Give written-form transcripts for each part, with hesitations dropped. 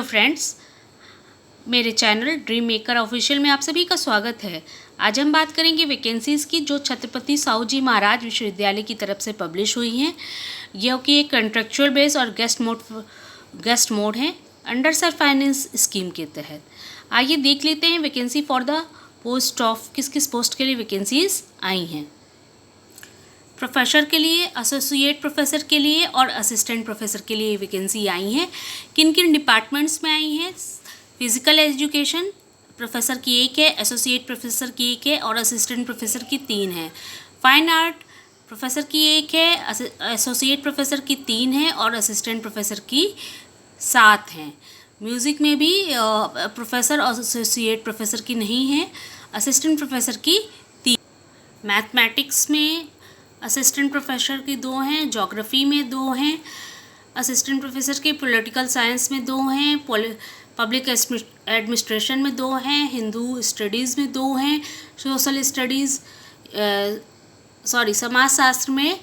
Hello friends, मेरे channel dream maker official में आप सभी का स्वागत है। आज हम बात करेंगे वैकेंसीज़ की जो छत्रपति साहू जी महाराज विश्वविद्यालय की तरफ से पब्लिश हुई हैं। यह कि एक कॉन्ट्रेक्चुअल बेस और गेस्ट मोड है अंडर सर फाइनेंस स्कीम के तहत। आइए देख लेते हैं vacancy for the post of किस किस पोस्ट के लिए वैकेंसीज़ आई हैं। प्रोफेसर के लिए, एसोसिएट प्रोफेसर के लिए और असिस्टेंट प्रोफेसर के लिए वैकेंसी आई हैं। किन किन डिपार्टमेंट्स में आई हैं? फिजिकल एजुकेशन प्रोफेसर की एक है, एसोसिएट प्रोफेसर की एक है और असिस्टेंट प्रोफेसर की 3 है। फाइन आर्ट प्रोफेसर की एक है, एसोसिएट प्रोफेसर की 3 है और असिस्टेंट प्रोफेसर की 7 हैं। म्यूज़िक में भी प्रोफेसर और एसोसिएट प्रोफेसर की नहीं है, असिस्टेंट प्रोफेसर की 3। मैथमेटिक्स में असिस्टेंट प्रोफेसर की 2 हैं, ज्योग्राफी में 2 हैं, असिस्टेंट प्रोफेसर के पॉलिटिकल साइंस में 2 हैं, पब्लिक एडमिनिस्ट्रेशन में 2 हैं, हिंदू स्टडीज़ में 2 हैं, सोशल स्टडीज़ समाजशास्त्र में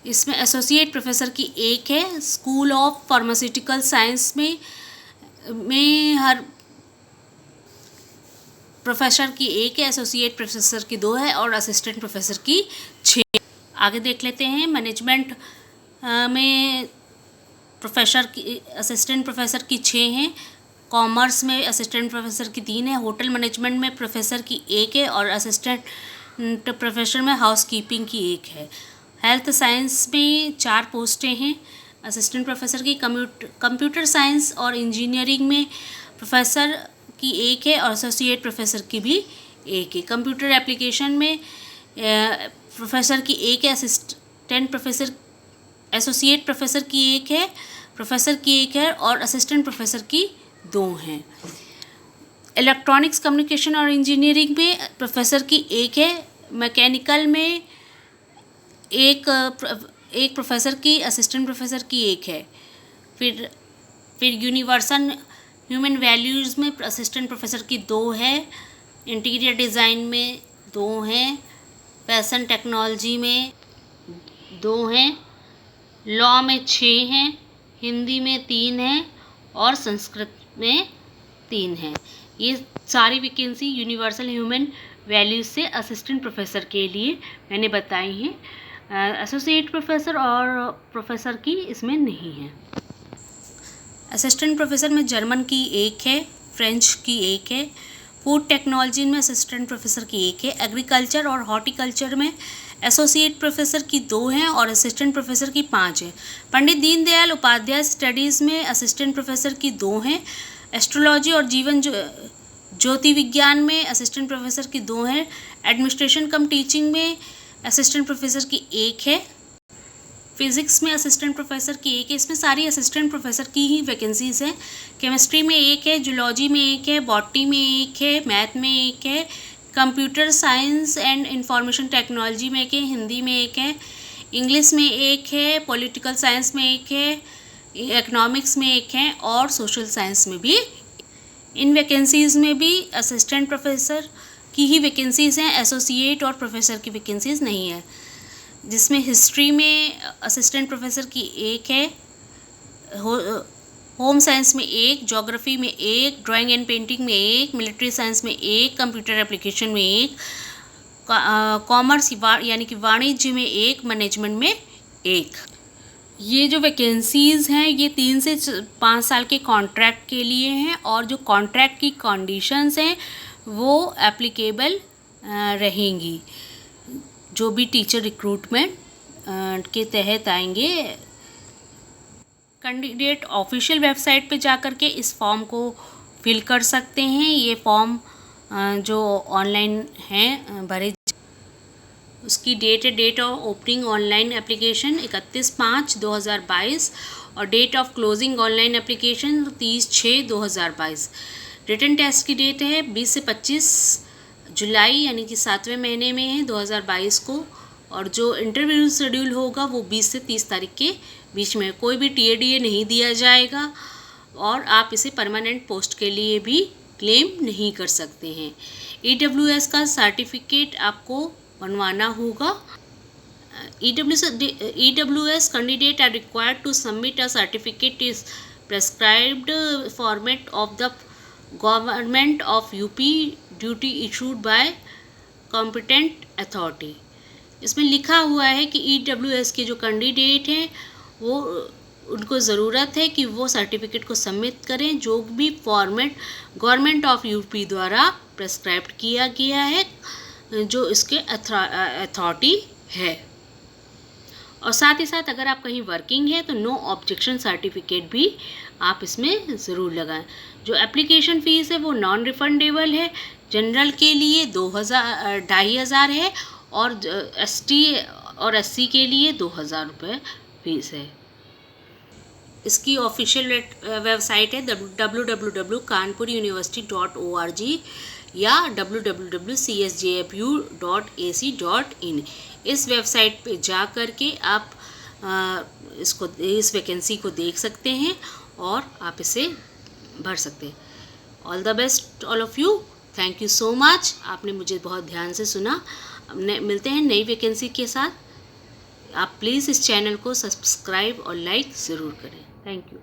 इसमें एसोसिएट प्रोफेसर की 1 है। स्कूल ऑफ फार्मास्यूटिकल साइंस में हर प्रोफेसर की 1 है, एसोसिएट प्रोफेसर की 2 है और असिस्टेंट प्रोफेसर की 6। आगे देख लेते हैं। मैनेजमेंट में प्रोफेसर की असिस्टेंट प्रोफेसर की 6 हैं, कॉमर्स में असिस्टेंट प्रोफेसर की 3 है, होटल मैनेजमेंट में प्रोफेसर की 1 है और असिस्टेंट प्रोफेसर में हाउसकीपिंग की 1 है। हेल्थ साइंस में 4 पोस्टें हैं, असिस्टेंट प्रोफेसर की कंप्यूटर साइंस और इंजीनियरिंग में प्रोफेसर की 1 है और एसोसिएट प्रोफेसर की भी 1 है। कंप्यूटर एप्लीकेशन में प्रोफेसर की 1 है, असिस्टेंट प्रोफेसर एसोसिएट प्रोफेसर की 1 है, प्रोफेसर की 1 है और असिस्टेंट प्रोफेसर की 2 हैं। इलेक्ट्रॉनिक्स कम्युनिकेशन और इंजीनियरिंग में प्रोफेसर की 1 है, मैकेनिकल में एक प्रोफेसर की, असिस्टेंट प्रोफेसर की 1 है। फिर यूनिवर्सल ह्यूमन वैल्यूज़ में असिस्टेंट प्रोफेसर की 2 है, इंटीरियर डिज़ाइन में 2 हैं, फैशन टेक्नोलॉजी में 2 हैं, लॉ में 6 हैं, हिंदी में 3 हैं और संस्कृत में 3 हैं। ये सारी वैकेंसी यूनिवर्सल ह्यूमन वैल्यूज़ से असिस्टेंट प्रोफेसर के लिए मैंने बताई हैं। एसोसिएट प्रोफेसर और प्रोफेसर की इसमें नहीं है। असिस्टेंट प्रोफेसर में जर्मन की 1 है, फ्रेंच की 1 है, फूड टेक्नोलॉजी में असिस्टेंट प्रोफेसर की 1 है, एग्रीकल्चर और हॉर्टिकल्चर में एसोसिएट प्रोफेसर की 2 हैं और असिस्टेंट प्रोफेसर की 5 है। पंडित दीनदयाल उपाध्याय स्टडीज़ में असिस्टेंट प्रोफेसर की 2 हैं, एस्ट्रोलॉजी और जीवन ज्योति विज्ञान में असिस्टेंट प्रोफेसर की 2 हैं, एडमिनिस्ट्रेशन कम टीचिंग में असिस्टेंट प्रोफेसर की 1 है, फिज़िक्स में असिस्टेंट प्रोफेसर की 1 है। इसमें सारी असिस्टेंट प्रोफेसर की ही वैकेंसीज़ हैं। केमिस्ट्री में 1 है, जूलॉजी में 1 है, बॉटनी में 1 है, मैथ में 1 है, computer science and information technology में 1 है, हिंदी में 1 है, इंग्लिश में 1 है, पॉलिटिकल साइंस में 1 है, इकोनॉमिक्स में 1 है और सोशल साइंस में भी। इन वैकेंसीज़ में भी असिस्टेंट प्रोफेसर की ही वैकेंसीज़ हैं, एसोसिएट और प्रोफेसर की वैकेंसीज़ नहीं है। जिसमें हिस्ट्री में असिस्टेंट प्रोफेसर की 1 है, होम साइंस में 1, ज्योग्राफी में 1, ड्राइंग एंड पेंटिंग में 1, मिलिट्री साइंस में 1, कंप्यूटर एप्लीकेशन में 1, कॉमर्स यानी कि वाणिज्य में 1, मैनेजमेंट में 1। ये जो वैकेंसीज़ हैं ये 3 से 5 साल के कॉन्ट्रैक्ट के लिए हैं और जो कॉन्ट्रैक्ट की कंडीशंस हैं वो एप्लीकेबल रहेंगी जो भी टीचर रिक्रूटमेंट के तहत आएंगे। कैंडिडेट ऑफिशियल वेबसाइट पे जाकर के इस फॉर्म को फिल कर सकते हैं। ये फॉर्म जो ऑनलाइन है भरे, उसकी date of opening online application 31/5/2022 और date of closing online application 30/6/2022। Written test की डेट है 20 से 25 जुलाई यानी कि 7वें महीने में है 2022 को और जो इंटरव्यू शेड्यूल होगा वो 20 से 30 तारीख के बीच में। कोई भी TADA नहीं दिया जाएगा और आप इसे परमानेंट पोस्ट के लिए भी क्लेम नहीं कर सकते हैं। EWS का सर्टिफिकेट आपको बनवाना होगा। EWS candidate are required to submit a certificate prescribed format of the Government of UP duty issued by competent authority। इसमें लिखा हुआ है कि EWS के जो कैंडिडेट हैं वो उनको ज़रूरत है कि वो सर्टिफिकेट को सबमिट करें जो भी फॉर्मेट गवर्नमेंट ऑफ यूपी द्वारा प्रेस्क्राइब किया गया है, जो इसके अथॉरिटी है। और साथ ही साथ अगर आप कहीं वर्किंग है तो नो ऑब्जेक्शन सर्टिफिकेट भी आप इसमें ज़रूर लगाएं। जो एप्लीकेशन फ़ीस है वो नॉन रिफंडेबल है। जनरल के लिए 2,500 है और ST और SC के लिए 2,000 रुपये फीस है। इसकी ऑफिशियल वेबसाइट है www.kanpuruniversity.org या www.csjfu.ac.in। इस वेबसाइट पे जा कर के आप इस वैकेंसी को देख सकते हैं और आप इसे भर सकते हैं। All the best all of you. Thank you so much. आपने मुझे बहुत ध्यान से सुना। मिलते हैं नई वैकेंसी के साथ। आप प्लीज़ इस चैनल को सब्सक्राइब और लाइक ज़रूर करें। Thank you.